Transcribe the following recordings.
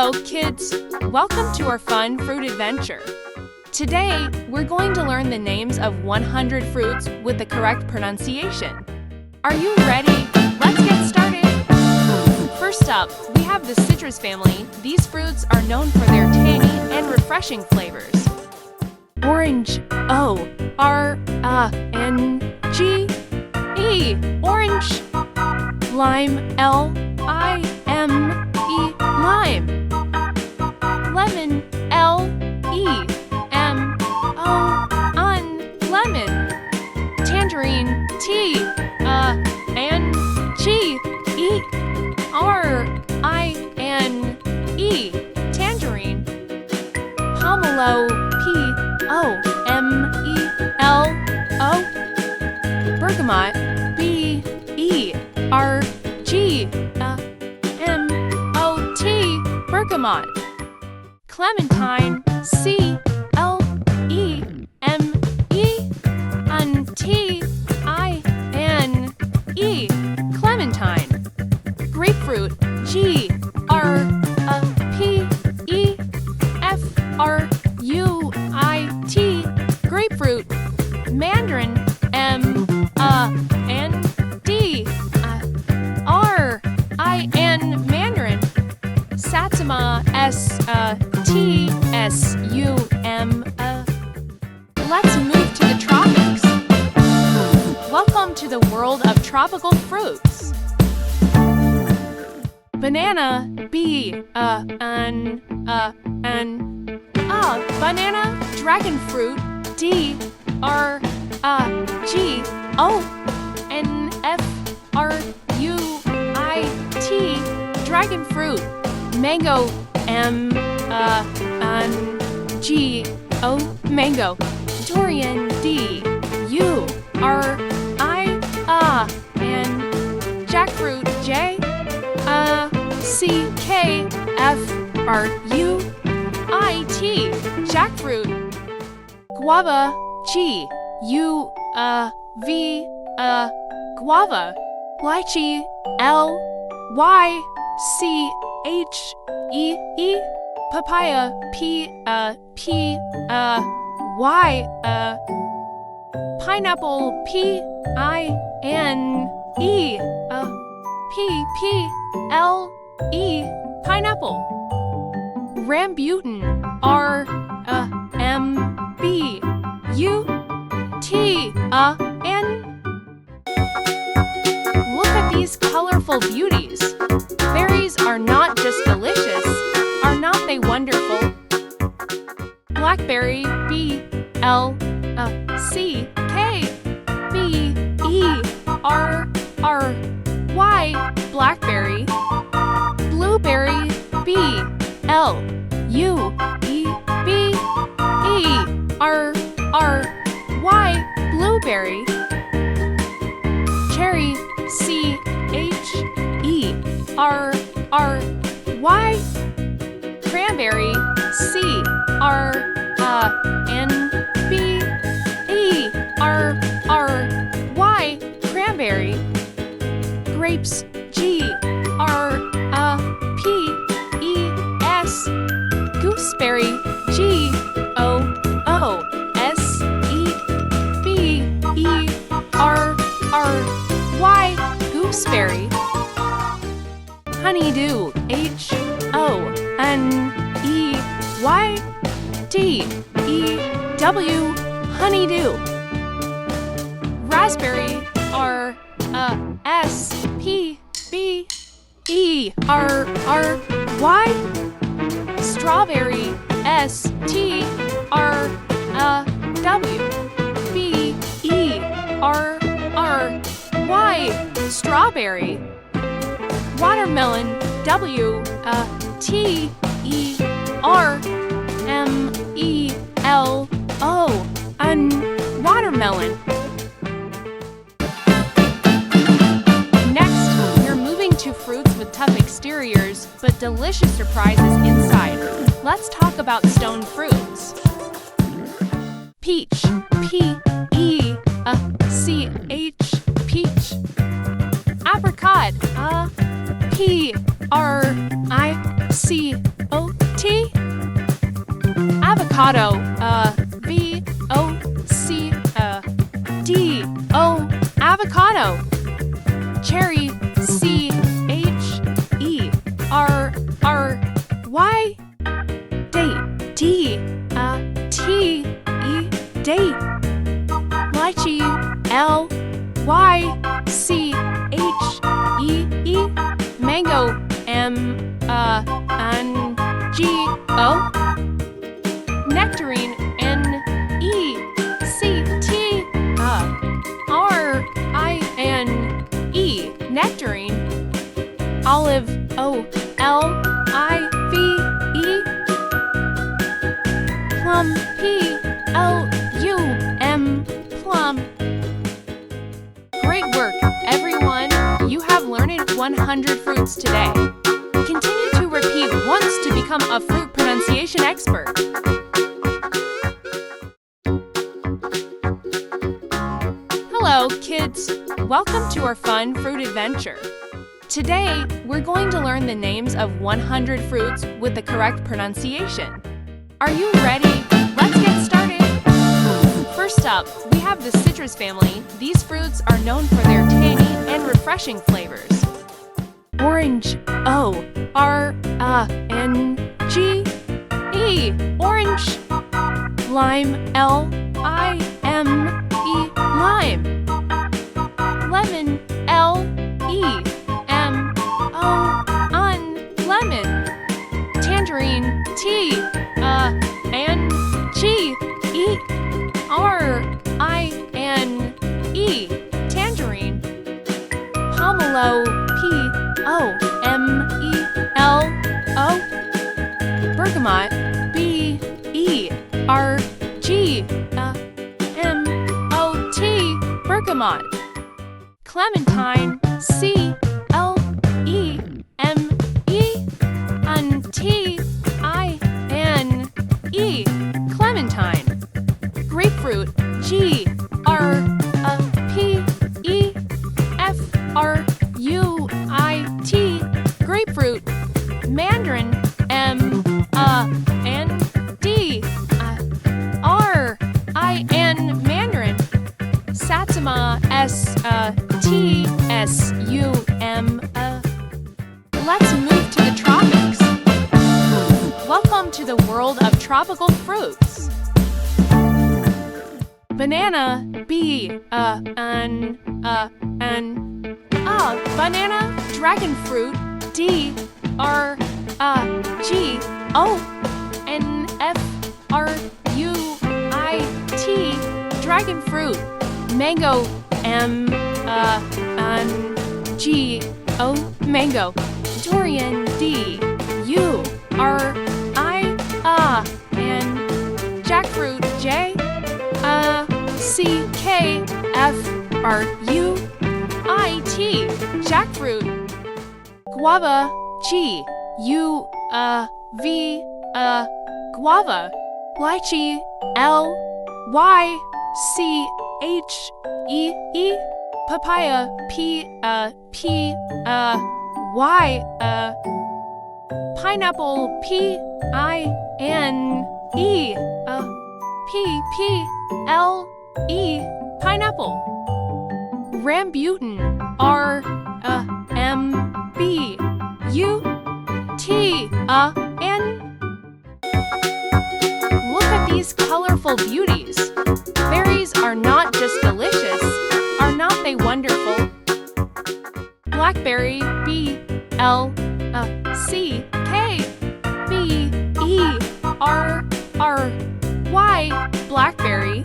Hello, kids! Welcome to our fun fruit adventure. Today, we're going to learn the names of 100 fruits with the correct pronunciation. Are you ready? Let's get started! First up, we have the citrus family. These fruits are known for their tangy and refreshing flavors. Orange, O-R-N-G-E, orange. Lime, L-I-M-E, lime. Lemon, L-E-M-O-N, lemon. Tangerine, T-A-N-G-E-R-I-N-E, tangerine. Pomelo, P-O-M-E-L-O, bergamot, B-E-R-G-M-O-T, bergamot. Clementine, C-L-E-M-E-N-T-I-N-E, clementine. Grapefruit, G-R-P-E-F-R-U-I-T, grapefruit. Mandarin, M-A-N-D-R-I-N, mandarin. Satsuma, S-T-S-U-M-A. Let's move to the tropics. Welcome to the world of tropical fruits. Banana, banana. Dragon fruit, D-R-A-G-O-N-F-R-U-I-T, dragon fruit. Mango, M-N-G-O, mango. Durian, D-U-R-I-A-N, jackfruit, J-C-K-F-R-U-I-T, jackfruit. Guava, G-U-V-A, guava. Lychee, L-Y-C-H-E-E, papaya, P-Y-A, pineapple, P-I-N-E, P-P-L-E, pineapple. Rambutan, R-M-B-U-T-A-N. Look at these colorful beauties. Berries are not just delicious, are not they wonderful? Blackberry, B-L-C-K-B-E-R-R-Y, blackberry. Blueberry, B-L-U-E-B-E-R-R-Y, blueberry. Cherry, C-H-E-R-R-Y, cranberry, C-R-N-B-E-R-R-Y, cranberry. Grapes, G-R-A-P-E-S, gooseberry, G-O-O-S-E-B-E-R-R-Y, gooseberry. Honeydew, H-O-N-E-Y-D-E-W, honeydew. Raspberry, R-S-P-B-E-R-R-Y. Strawberry, S-T-R-A-W-B-E-R-R-Y, strawberry. Watermelon, W-A-T-E-R-M-E-L-O-N, watermelon. Next, we're moving to fruits with tough exteriors, but delicious surprises inside. Let's talk about stone fruits. Peach, P-E-C-H, peach. Apricot, P-R-I-C-O avocado, V-O-C-D-O, avocado. Cherry, C-H-E-R-R-Y, date, D-T-E, date. Lychee, L-Y-C-H-E-E, mango, M-N-G-O, nectarine, N-E-C-T-R-I-N-E, nectarine. Olive, O-L-I-V-E, plum, P-L-U-M, plum. Great work, everyone! You have learned 100 fruits today. Continue to repeat once to become a fruit pronunciation expert. Hello, kids! Welcome to our fun fruit adventure. Today, we're going to learn the names of 100 fruits with the correct pronunciation. Are you ready? Let's get started! First up, we have the citrus family. These fruits are known for their tangy and refreshing flavors. Orange, O-R-N-G-E, orange. Lime, L-I-M-E, lime. Lemon, L-E-M-O-N, lemon. Tangerine, T-N-G-E-R-I-N-E, tangerine. Pomelo, P-O-M-E-L-O, bergamot, B-E-R-G-M-O-T, bergamot. Clementine, C-L-E-M-E-N-T-I-N-E, clementine. Grapefruit, G-R-P-E-F-R-U-I-T, grapefruit. Mandarin, M-A-N-D-R-I-N, mandarin. Satsuma, S-T-S-U-M-A. Let's move to the tropics. Welcome to the world of tropical fruits. Banana, banana. Dragon fruit, D-R-A-G-O-N-F-R-U-I-T, dragon fruit. Mango, M-N-G-O, mango. Durian, D-U-R-I-A-N, jackfruit, J-C-K-F-R-U-I-T, jackfruit. Guava, G-U-V-A, guava. Lychee, L-Y-C-H-E-E, papaya, P-Y, pineapple, P-I-N-E, P-P-L-E, pineapple. Rambutan, R-M-B-U-T-A-N. Look at these colorful beauties. Berries are not just delicious, are not they wonderful? Blackberry, B-L-C-K-B-E-R-R-Y, blackberry.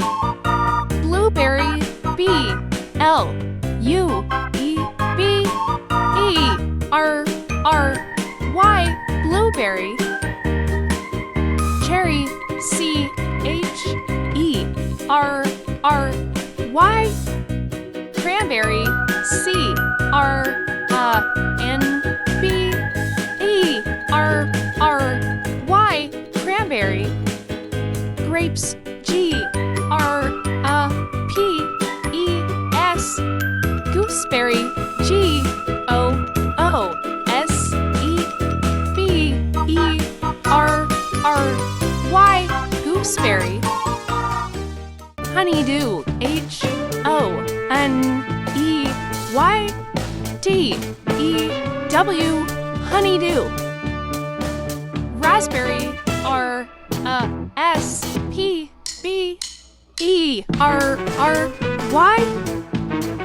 Blueberry, B-L-U-E-B-E-R-R-Y, blueberry. Cherry, C-H-E-R-R-Y, cranberry, C-R-A-N-B-E-R-R-Y, cranberry. Grapes, G-R-A-P-E-S, gooseberry, G-O-O-S-E-B-E-R-R-Y, gooseberry. gooseberry, honeydew, honeydew, honeydew, raspberry, spberry,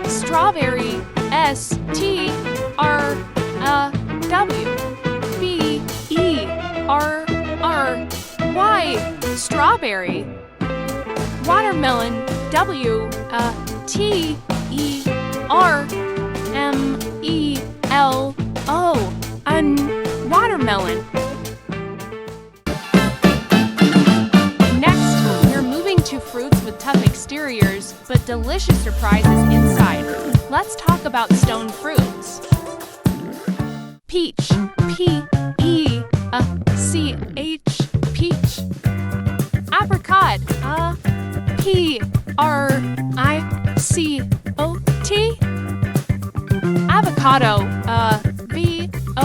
strawberry, strwberry, strawberry, watermelon, watermelon. Next, we're moving to fruits with tough exteriors but delicious surprises inside. Let's talk about stone fruits. Peach, P-E-A-C-H, peach. Apricot, P-R-I-C-O-T. Avocado, V-O-C-D-O,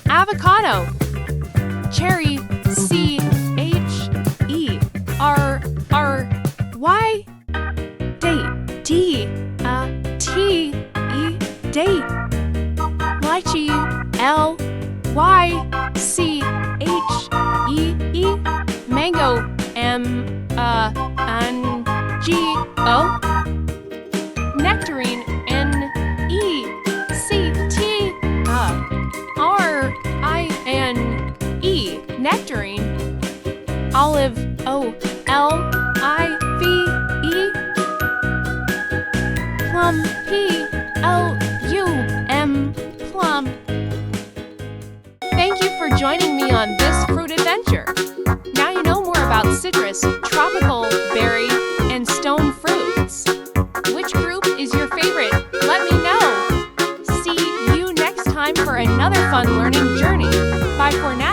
avocado. Cherry, C-H-E-R-R-Y. Date, D-T-E, date. Lychee, L-Y-C-H-E-E. Mango, M-N-G-O. Nectarine, N-E-C-T-R-I-N-E, nectarine. Olive, O-L-I-V-E. Plum, P-L-U-M, plum. Thank you for joining me on this fruit adventure. Now you know more about citrus, tropical, berry, and stone fruits. Which group is your favorite? Let me know. See you next time for another fun learning journey. Bye for now.